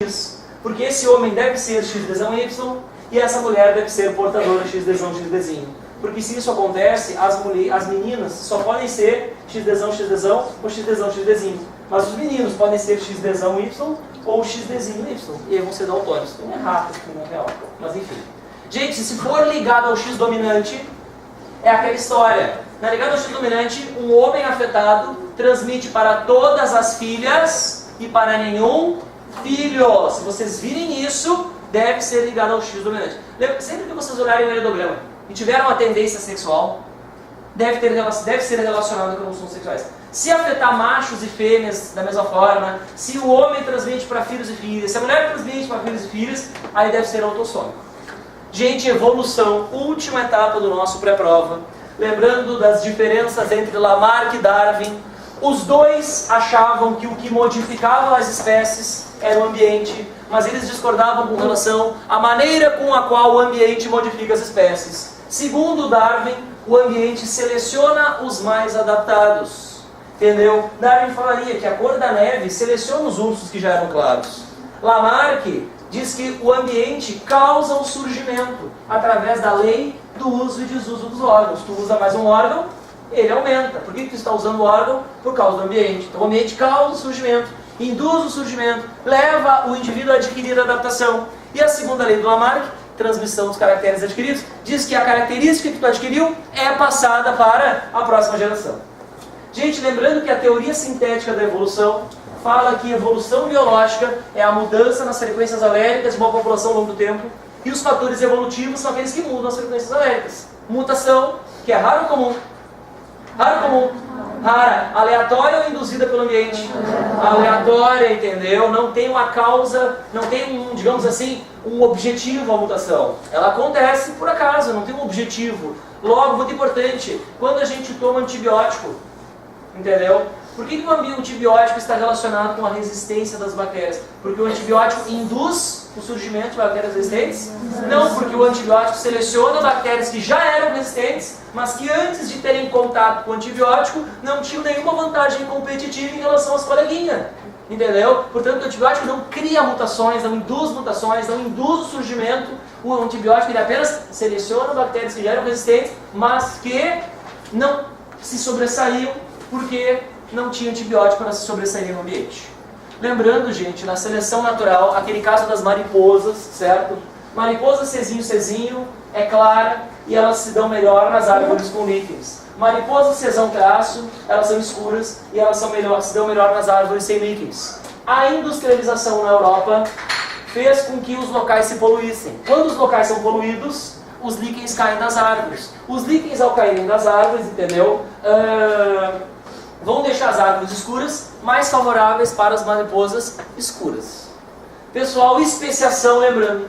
X, porque esse homem deve ser X desão Y e essa mulher deve ser portadora X desão X desinho. Porque se isso acontece, as meninas só podem ser X desão ou X desão X desinho. Mas os meninos podem ser X desão Y ou X desinho Y. E aí vão ser daltônicos. Então é errado, não é real. Mas enfim. Gente, se for ligado ao X dominante, é aquela história. Na ligada ao X dominante, um homem afetado transmite para todas as filhas e para nenhum filho. Se vocês virem isso, deve ser ligado ao X dominante. Sempre que vocês olharem o heredograma e tiveram uma tendência sexual, deve ser relacionado com funções sexuais. Se afetar machos e fêmeas da mesma forma, se o homem transmite para filhos e filhas, se a mulher transmite para filhos e filhas, aí deve ser autossômico. Gente, evolução, última etapa do nosso pré-prova. Lembrando das diferenças entre Lamarck e Darwin, os dois achavam que o que modificava as espécies era o ambiente, mas eles discordavam com relação à maneira com a qual o ambiente modifica as espécies. Segundo Darwin, o ambiente seleciona os mais adaptados. Entendeu? Darwin falaria que a cor da neve seleciona os ursos que já eram claros. Lamarck diz que o ambiente causa o surgimento através da lei do uso e desuso dos órgãos. Tu usa mais um órgão, ele aumenta. Por que tu está usando o órgão? Por causa do ambiente. Então o ambiente causa o surgimento, induz o surgimento, leva o indivíduo a adquirir a adaptação. E a segunda lei do Lamarck, transmissão dos caracteres adquiridos, diz que a característica que tu adquiriu é passada para a próxima geração. Gente, lembrando que a teoria sintética da evolução fala que evolução biológica é a mudança nas frequências aléricas de uma população ao longo do tempo, e os fatores evolutivos são aqueles que mudam as frequências aléricas. Mutação, que é raro ou comum? Raro ou comum? Rara. Aleatória ou induzida pelo ambiente? Aleatória, entendeu? Não tem uma causa, não tem digamos assim, um objetivo a mutação. Ela acontece por acaso, não tem um objetivo. Logo, muito importante, quando a gente toma antibiótico, entendeu? Por que o antibiótico está relacionado com a resistência das bactérias? Porque o antibiótico induz o surgimento de bactérias resistentes? Não, porque o antibiótico seleciona bactérias que já eram resistentes, mas que antes de terem contato com o antibiótico não tinham nenhuma vantagem competitiva em relação às coleguinhas. Entendeu? Portanto, o antibiótico não cria mutações, não induz o surgimento. O antibiótico ele apenas seleciona bactérias que já eram resistentes, mas que não se sobressaíam porque não tinha antibiótico para se sobressair no ambiente. Lembrando, gente, na seleção natural, aquele caso das mariposas, certo? Mariposa Cezinho é clara e elas se dão melhor nas árvores com líquens. Mariposa Cesão Traço, elas são escuras e elas se dão melhor nas árvores sem líquens. A industrialização na Europa fez com que os locais se poluíssem. Quando os locais são poluídos, os líquens caem das árvores. Os líquens, ao caírem das árvores, entendeu? Vão deixar as árvores escuras mais favoráveis para as mariposas escuras. Pessoal, especiação, lembrando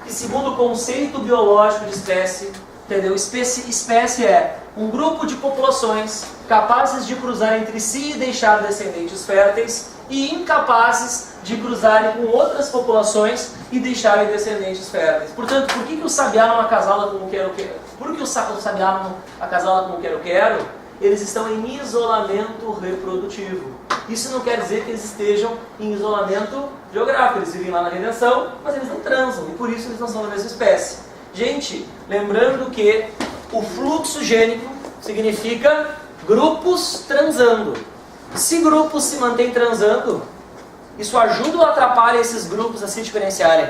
que segundo o conceito biológico de espécie, entendeu? Espécie é um grupo de populações capazes de cruzar entre si e deixar descendentes férteis e incapazes de cruzarem com outras populações e deixarem descendentes férteis. Portanto, por que o sabiá não acasala com o quero-quero? Por que o sabiá não acasala com o quero-quero? Eles estão em isolamento reprodutivo. Isso não quer dizer que eles estejam em isolamento geográfico. Eles vivem lá na redenção, mas eles não transam. E por isso eles não são da mesma espécie. Gente, lembrando que o fluxo gênico significa grupos transando. Se grupos se mantêm transando, isso ajuda ou atrapalha esses grupos a se diferenciarem?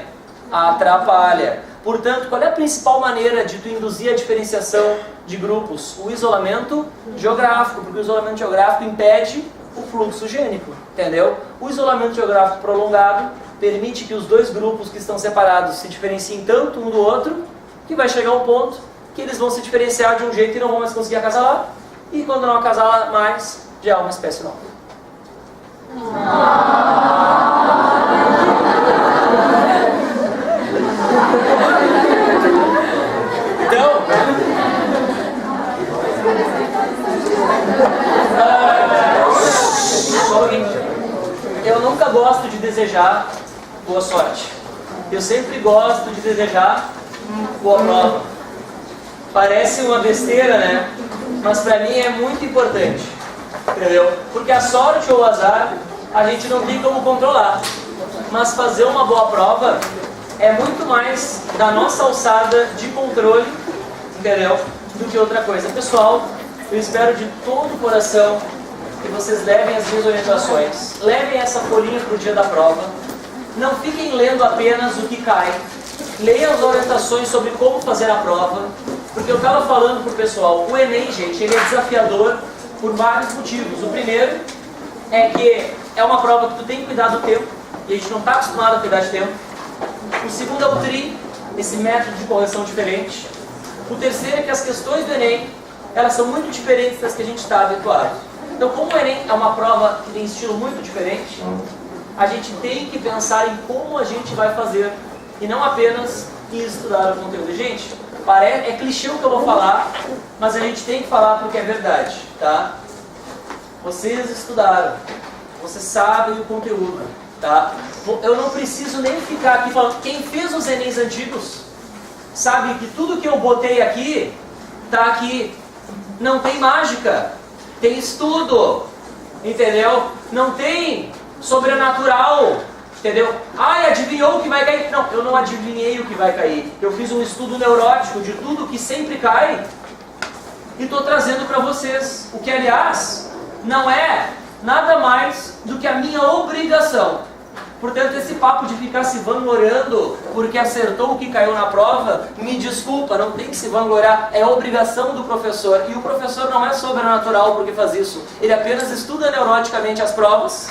Atrapalha. Portanto, qual é a principal maneira de tu induzir a diferenciação de grupos? O isolamento geográfico, porque o isolamento geográfico impede o fluxo gênico, entendeu? O isolamento geográfico prolongado permite que os dois grupos que estão separados se diferenciem tanto um do outro, que vai chegar um ponto que eles vão se diferenciar de um jeito e não vão mais conseguir acasalar, e quando não acasalar mais, já é uma espécie nova. Então, eu nunca gosto de desejar boa sorte. Eu sempre gosto de desejar boa prova. Parece uma besteira, né? Mas pra mim é muito importante. Entendeu? Porque a sorte ou o azar a gente não tem como controlar. mas fazer uma boa prova é muito mais da nossa alçada de controle, entendeu? Do que outra coisa. Pessoal, eu espero de todo o coração que vocês levem as minhas orientações, levem essa folhinha para o dia da prova, não fiquem lendo apenas o que cai, leiam as orientações sobre como fazer a prova, porque eu estava falando para o pessoal, o Enem, gente, ele é desafiador por vários motivos. O primeiro é que é uma prova que tu tem que cuidar do tempo, e a gente não está acostumado a cuidar de tempo. O segundo é o TRI, esse método de correção diferente. O terceiro é que as questões do Enem, elas são muito diferentes das que a gente está habituado. Então, como o Enem é uma prova que tem estilo muito diferente, a gente tem que pensar em como a gente vai fazer, e não apenas em estudar o conteúdo. Gente, é clichê o que eu vou falar, mas a gente tem que falar porque é verdade, tá? Vocês estudaram, vocês sabem o conteúdo, tá? Eu não preciso nem ficar aqui falando. Quem fez os Enems antigos sabe que tudo que eu botei aqui tá aqui. Não tem mágica, tem estudo, entendeu? Não tem sobrenatural, entendeu? Ai, adivinhou o que vai cair? Não, eu não adivinhei o que vai cair. Eu fiz um estudo neurótico de tudo que sempre cai e estou trazendo para vocês. O que, aliás, não é nada mais do que a minha obrigação. Portanto, esse papo de ficar se vangloriando porque acertou o que caiu na prova, me desculpa, não tem que se vangloriar, é obrigação do professor. E o professor não é sobrenatural porque faz isso. Ele apenas estuda neuroticamente as provas,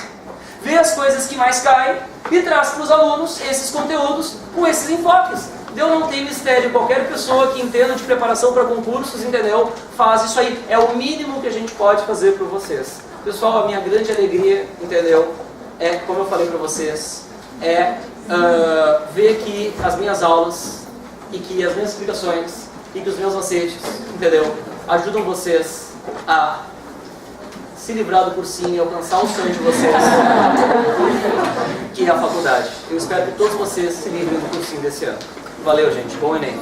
vê as coisas que mais caem e traz para os alunos esses conteúdos com esses enfoques. Deus não tem mistério, qualquer pessoa que entenda de preparação para concursos, entendeu? Faz isso aí, é o mínimo que a gente pode fazer por vocês. Pessoal, a minha grande alegria, entendeu? É, como eu falei para vocês, ver que as minhas aulas e que as minhas explicações e que os meus macetes, entendeu? Ajudam vocês a se livrar do cursinho e alcançar o sonho de vocês, que é a faculdade. Eu espero que todos vocês se livrem do cursinho desse ano. Valeu, gente. Bom Enem.